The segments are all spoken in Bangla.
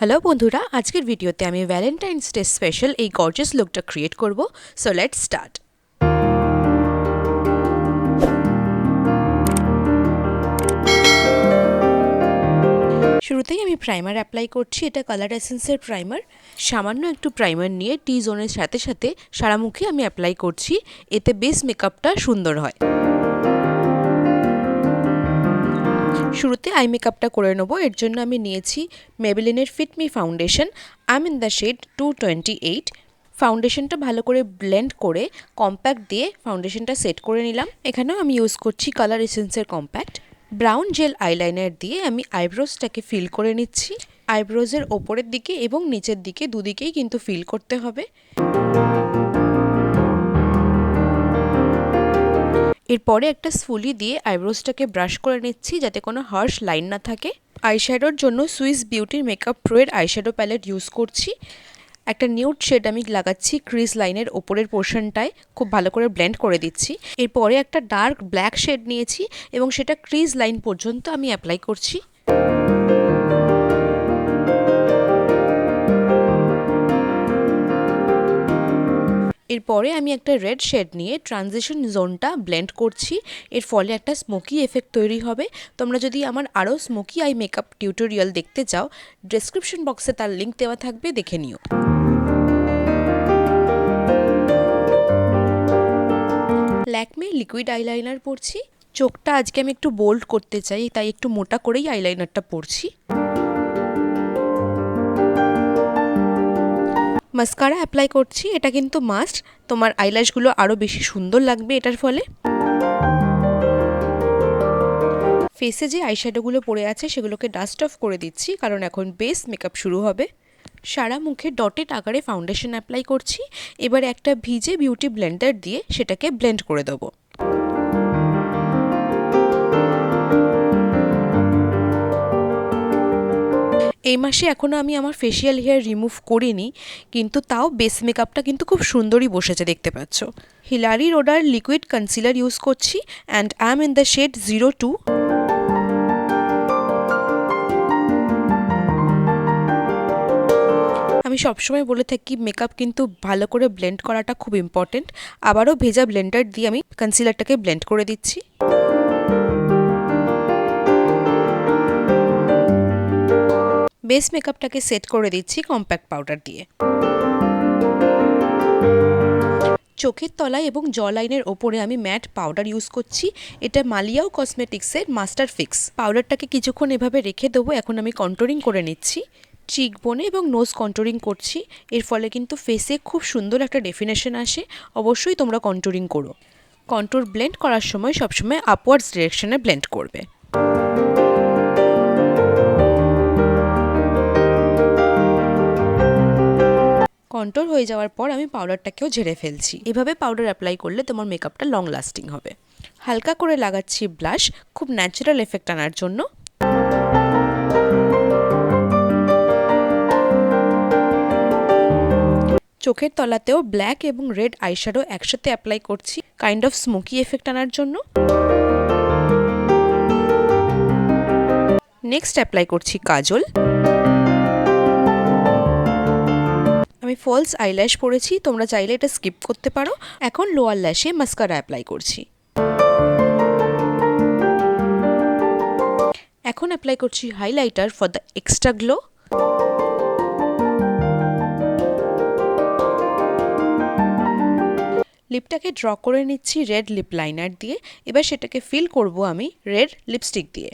হ্যালো বন্ধুরা, আজকের ভিডিওতে আমি ভ্যালেন্টাইন্স ডে স্পেশাল এই গর্জিয়াস লুকটা ক্রিয়েট করব। So let's start. শুরুতেই আমি প্রাইমার অ্যাপ্লাই করছি। এটা কালার এসেন্সের প্রাইমার। সামান্য একটু প্রাইমার নিয়ে টি জোনের সাথে সাথে সারা মুখে আমি অ্যাপ্লাই করছি, এতে বেস মেকআপটা সুন্দর হয়। শুরুতে আই মেকআপটা করে নেব। এর জন্য আমি নিয়েছি মেবেলিনের fit me foundation. I am in the shade 228। ফাউন্ডেশনটা ভালো করে ব্লেন্ড করে কম্প্যাক্ট দিয়ে ফাউন্ডেশনটা সেট করে নিলাম। এখানেও আমি ইউজ করছি কালার এসেন্সের কম্প্যাক্ট। ব্রাউন জেল আইলাইনার দিয়ে আমি আইব্রোজটাকে ফিল করে নিচ্ছি। আইব্রোজের ওপরের দিকে এবং নিচের দিকে দুদিকেই কিন্তু ফিল করতে হবে। এরপরে একটা স্ফুলি দিয়ে আইব্রোজটাকে ব্রাশ করে নিচ্ছি যাতে কোনো হার্শ লাইন না থাকে। আইশ্যাডোর জন্য সুইস বিউটির মেকআপ প্রো এর আইশ্যাডো প্যালেট ইউজ করছি। একটা নিউড শেড আমি লাগাচ্ছি ক্রিজ লাইনের ওপরের পোর্শনটায়, খুব ভালো করে ব্লেন্ড করে দিচ্ছি। এরপরে একটা ডার্ক ব্ল্যাক শেড নিয়েছি এবং সেটা ক্রিজ লাইন পর্যন্ত আমি অ্যাপ্লাই করছি। এরপরে আমি একটা রেড শেড নিয়ে ট্রানজিশন জোনটা ব্লেন্ড করছি। এর ফলে একটা স্মোকি এফেক্ট তৈরি হবে। তোমরা যদি আমার আরও স্মোকি আই মেকআপ টিউটোরিয়াল দেখতে চাও, ডেসক্রিপশন বক্সে তার লিঙ্ক দেওয়া থাকবে, দেখে নিও। ল্যাকমে লিকুইড আইলাইনার পরছি। চোখটা আজকে আমি একটু বোল্ড করতে চাই, তাই একটু মোটা করেই আইলাইনারটা পরছি। মাস্কারা অ্যাপ্লাই করছি। এটা কিন্তু মাস্ট, তোমার আইল্যাশগুলো আরও বেশি সুন্দর লাগবে এটার ফলে। ফেসে যে আইশ্যাডোগুলো পড়ে আছে সেগুলোকে ডাস্ট অফ করে দিচ্ছি, কারণ এখন বেস মেকআপ শুরু হবে। সারা মুখে ডটেড আকারে ফাউন্ডেশন অ্যাপ্লাই করছি। এবার একটা ভিজে বিউটি ব্লেন্ডার দিয়ে সেটাকে ব্লেন্ড করে দেবো। এই মাসে এখনও আমি আমার ফেশিয়াল হেয়ার রিমুভ করিনি, কিন্তু তাও বেস মেকআপটা কিন্তু খুব সুন্দরই বসেছে, দেখতে পাচ্ছ। Hilary Rhoda liquid concealer use করছি and I am in the shade 02। আমি সবসময় বলে থাকি মেকআপ কিন্তু ভালো করে ব্লেন্ড করাটা খুব ইম্পর্টেন্ট। আবারও ভেজা ব্লেন্ডার দিয়ে আমি কনসিলারটাকে ব্লেন্ড করে দিচ্ছি। বেস মেকআপটাকে সেট করে দিচ্ছি কম্প্যাক্ট পাউডার দিয়ে। চোখের তলায় এবং জ লাইনের ওপরে আমি ম্যাট পাউডার ইউজ করছি। এটা মালিয়াও কসমেটিক্সের মাস্টার ফিক্স। পাউডারটাকে কিছুক্ষণ এভাবে রেখে দেবো। এখন আমি কন্ট্রোলিং করে নিচ্ছি। চিক বোনে এবং নোজ কন্ট্রোলিং করছি। এর ফলে কিন্তু ফেসে খুব সুন্দর একটা ডেফিনেশন আসে। অবশ্যই তোমরা কন্ট্রোলিং করো। কন্ট্রোর ব্লেন্ড করার সময় সবসময় আপওয়ার্ডস ডিরেকশনে ব্লেন্ড করবে। কন্ট্রোল হয়ে যাওয়ার পর আমি পাউডারটাকেও ঝেড়ে ফেলছি। এভাবে পাউডার অ্যাপ্লাই করলে তোমার মেকআপটা লং লাস্টিং হবে। হালকা করে লাগাচ্ছি ব্লাশ, খুব ন্যাচারাল এফেক্ট আনার জন্য। চোখের তলাতেও ব্ল্যাক এবং রেড আইশ্যাডো একসাথে অ্যাপ্লাই করছি, কাইন্ড অফ স্মোকি এফেক্ট আনার জন্য। নেক্সট অ্যাপ্লাই করছি কাজল। আমি ফলস আইল্যাশ পরেছি, তোমরা চাইলে এটা স্কিপ করতে পারো। এখন লোয়ার ল্যাশে মাস্কারা অ্যাপ্লাই করছি। এখন অ্যাপ্লাই করছি highlighter for the extra glow. লিপটাকে ড্র করে নিচ্ছি রেড লিপ লাইনার দিয়ে। এবার সেটাকে ফিল করব আমি রেড লিপস্টিক দিয়ে।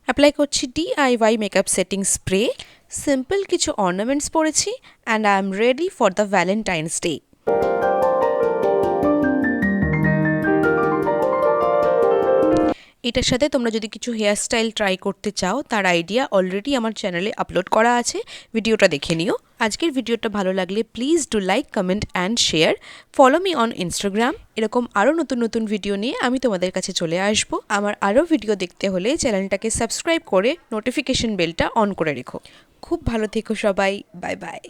অ্যাপ্লাই করছি DIY makeup setting spray. Simple কিছু অর্নামেন্টস পরেছি and I am ready for the Valentine's day. এটার সাথে তোমরা যদি কিছু হেয়ার স্টাইল ট্রাই করতে চাও, তার আইডিয়া অলরেডি আমার চ্যানেলে আপলোড করা আছে, ভিডিওটা দেখে নিও। আজকের ভিডিওটা ভালো লাগলে please do like, comment and share. Follow me on Instagram. এরকম আরও নতুন নতুন ভিডিও নিয়ে আমি তোমাদের কাছে চলে আসব। আমার আরও ভিডিও দেখতে হলে চ্যানেলটাকে সাবস্ক্রাইব করে নোটিফিকেশন বেলটা অন করে রেখো। খুব ভালো থেকো সবাই। Bye bye.